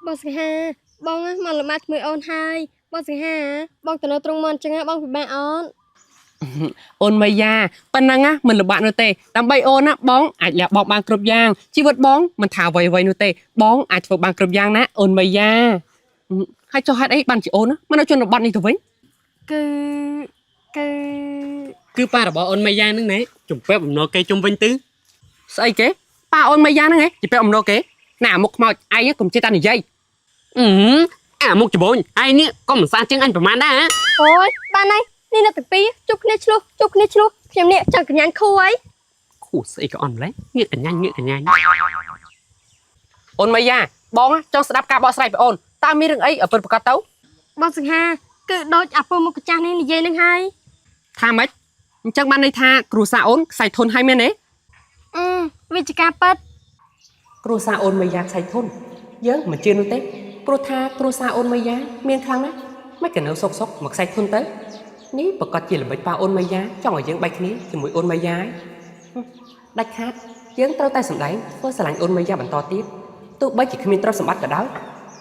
បងសង្ហាបងមកល្មាត់មួយអូនហើយបងសង្ហាបងទៅនៅត្រង់មន់ចឹងបងពិបាកអូនអូនមិនយ៉ាប៉ុណ្ណឹងមិនលំបាកនោះទេដើម្បីអូនណាបងអាចលះបង់បានគ្រប់យ៉ាងជីវិតបងមិនថាអ្វីៗនោះទេបងអាចធ្វើបានគ្រប់យ៉ាងណាអូនមិនយ៉ាហើយចុះហេតុអីបានជាអូនមិននៅជនបទនេះទៅវិញគឺគឺប៉ារបស់អូនមិនយ៉ានឹងណែជំពាក់បំណុលគេជុំវិញទៅស្អីគេប៉ាអូនមិនយ៉ាហ្នឹងហ៎ជំពាក់បំណុលគេណាមុខខ្មោចឯងកុំចេះតែនិយាយអាមុខច្បូនឯងនេះក៏មិនស្អាតជាងអញប្រហែលដែរអូយបានហើយនេះនៅទាំងពីរជប់គ្នាឆ្លោះខ្ញុំនេះចង់កញ្ញាខូអីខូស្អីក៏អន់ម្លេះងាកកញ្ញាអូនមិនយ៉ាបងចង់ស្ដាប់ការបកស្រាយពីអូនតើមានរឿងអីឲ្យពិតប្រាកដទៅបងសង្ហាគឺដូចអាពូមុខម្ចាស់នេះនិយាយនឹងហើយថាម៉េចអញ្ចឹងបានន័យថាគ្រូសាអូនខ្សែធនហើយមែនទេវាជាការប៉ັດគ្រូសាអូនមិនយ៉ាខ្សែធនយើងមិនជឿនោះទេព្រោះថាគ្រូសាអូនមិនយ៉ាមានខ្លាំងណាស់មិនក៏នៅសុកមកខ្សែធនទៅនេះប្រកាសជាល្បិចប៉ាអូនមិនយ៉ាចង់ឲ្យយើងបែកគ្នាជាមួយអូនមិនយ៉ាដាច់ខាតយើងត្រូវតែសម្ដែងធ្វើស្រឡាញ់អូនមិនយ៉ាបន្តទៀតទោះបីជាគ្មានទ្រព្យសម្បត្តិក៏ដោយ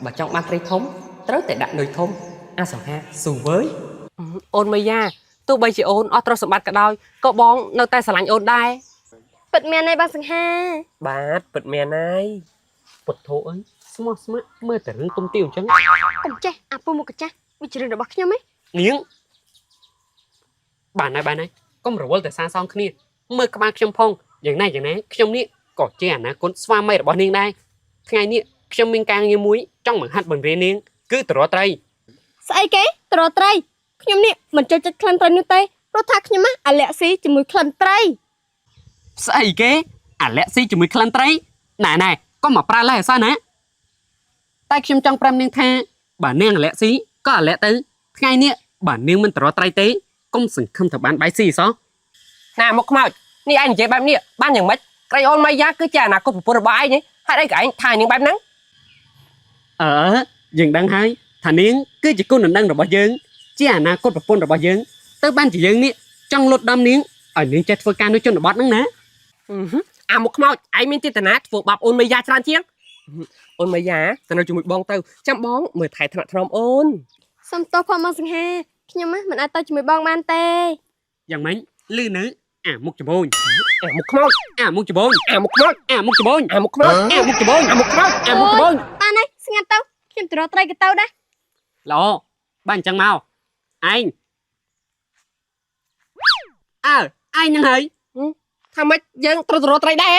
បើចង់បានត្រីធំត្រូវតែដាក់នុយធំអាសង្ហាស៊ូវើយអូនមិនយ៉ាទោះបីជាអូនអត់ទ្រព្យសម្បត្តិក៏ដោយក៏បងនៅតែស្រឡាញ់អូនដែរពិតមែនហើយបងសង្ហាបាទពិតមែនហើយពុតធោអើយស្មោះស្ម័គ្រមើលតែរឿងទុំទាវអញ្ចឹងកុំចេះអាពូមុខម្ចាស់វាជារឿងរបស់ខ្ញុំហ៎នាងបានហើយកុំរវល់តែសាងសងគ្នាមើលក្បាលខ្ញុំផងយ៉ាងណាខ្ញុំនេះក៏ជាអនាគតស្វាមីរបស់នាងដែរថ្ងៃនេះខ្ញុំមានការងារមួយចង់បង្ហាត់បង្រៀននាងគឺតរត្រីស្អីគេតរត្រីខ្ញុំនេះមិនចូលចិត្តក្លិនត្រីនោះទេព្រោះថាខ្ញុំអាឡែស៊ីជាមួយក្លិនត្រីស្អីគេអាឡែស៊ីជាមួយក្លិនត្រីណែកុំមកប្រើឡើយអសោះណាតែខ្ញុំចង់ប្រាប់នាងថាបើនាងអាឡែស៊ីក៏អាឡែទៅថ្ងៃនេះបើនាងមិនតរត្រីទេកុំសង្ឃឹមថាបានបាយស៊ីអសោះណាមកខ្មោចនេះឯងនិយាយបែបនេះបានយ៉ាងម៉េចក្រៃអូនម៉ៃយ៉ាគឺជាអនាគតប្រពន្ធរបស់ឯងហេតុអីក៏ឯងថានាងបែបហ្នឹងយើងដឹងហើយថានាងគឺជាគុណដំណឹងរបស់យើងជាអនាគតប្រពន្ធរបស់យើងទៅបានជាយើងនេះចង់លុតដំនាងឲ្យនាងចេះធ្វើការនៅជនបទហ្នឹងណាអាមកខ្មោចឯងមានចេតនាធ្វើបាបអូនម៉ៃយ៉ាច្រើនជាងអូនម៉ៃយ៉ាទៅនៅជាមួយបងទៅចាំបងមើលថែថ្នាក់ថ្នមអូនសុំទោសផងមកសង្ហាខ្ញុំមិនអាចទៅជាមួយបងបានទេយ៉ាងម៉េចលឺនៅអាមុខច្បូនអាមុខខ្មោចអាមុខច្បូនអាមុខខ្មោចអាមុខច្បូនអាមុខខ្មោចអាមុខច្បូនអាមុខខ្មោចអាមុខច្បូនបានហើយស្ងាត់ទៅខ្ញុំទៅរកត្រីក៏ទៅដែរល្អបានអញ្ចឹងមកឯងឯងហ្នឹងហើយថាម៉េចយើងត្រូវទៅរកត្រីដែរ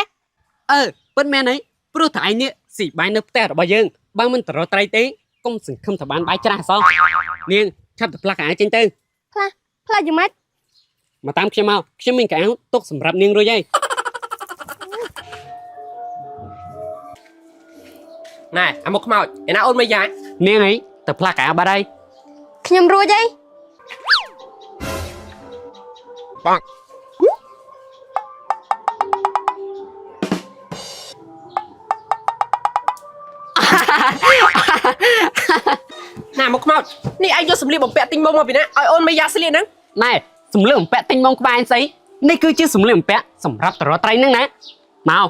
ពិតមែនហីព្រោះតែឯងនេះស៊ីបាយនៅផ្ទះរបស់យើងបើមិនទៅរកត្រីទេកុំសង្ឃឹមថាបានបាយច្រាស់អសោះនាងឆាប់ទៅផ្លាស់កៅអៅចេញទៅផ្លាស់យ៉ាងម៉េចមកតាមខ្ញុំមកខ្ញុំមានកៅអៅទុកសម្រាប់នាងរួចហើយណែអាមកខ្មោចឯណាអូនមិនយ៉ានាងអីទៅផ្លាស់កៅអៅបាត់ហើយខ្ញុំរួចហើយបងណាមកខ្មោចនេះឯងយកសម្លៀកបំពាក់ទិញមកពីណាឲ្យអូនមិនយ៉ាស្លៀកហ្នឹងណែសម្លៀកបំពាក់ទិញមកក្បែរស្អីនេះគឺជាសម្លៀកបំពាក់សម្រាប់តរត្រីហ្នឹងណាមក